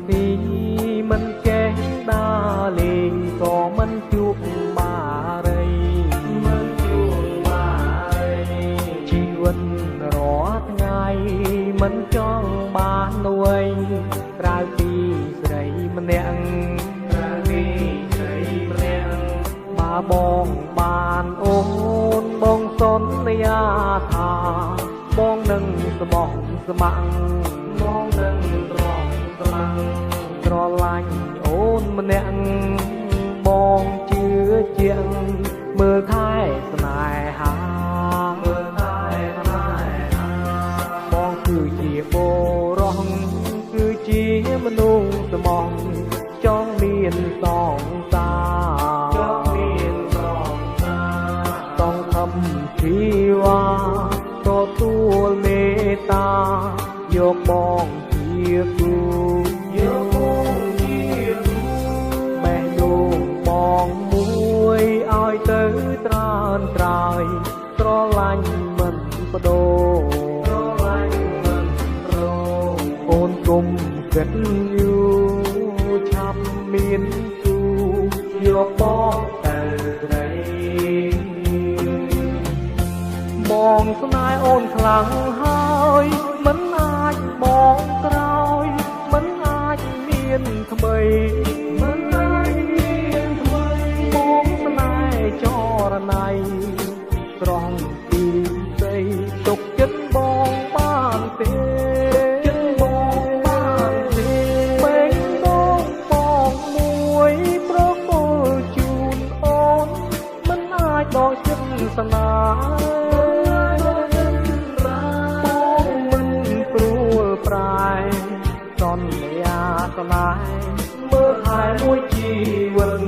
ពីមិនចេះដើរលេងក៏មិនជួបបារីមិនជួបបារីជីវិតរាល់ថ្ងៃមិនចង់បានអ្វីក្រៅពីស្រីម្នាក់ក្រៅពីស្រីម្នាក់បើបងបានអូនបងសន្យាថាបងនឹងស្មោះស្ម័គ្របងនឹងរំស្មាំងស្រឡាញ់អូនម្នាក់បងជឿជាក់មើលថែស្នេហាមើលថែស្នេហាបងគឺជាបុរសគឺជាមនុស្សស្មោះចង់មានសង្សារចង់មានសង្សារต้องทำជីវ៉ាទទួលមេត្តាយកបងជាគូយកបងជាគូបេះដូងបងមួយឲ្យទៅត្រើនត្រើយស្រឡាញ់មិនបដូរស្រឡាញ់មិនប្រអូនគុំគិតយូរឆាប់មានគូយកបងទៅស្រីបងស្នេហ៍អូនខ្លាំងហើយមិនអាចបងក្រោយមិនអាចមានថ្មីមិនអាចមានថ្មីបងស្នេហ៍ចរណៃត្រង់ទីស្ដីទុកចិត្តបងបានទេចិត្តបងបានទេពេញបងបងមួយប្រគល់ជូនអូនមិនអាចដកចិត្តស្នេហ៍សន្យាស្នេហ៍មើលថែមួយជីវិត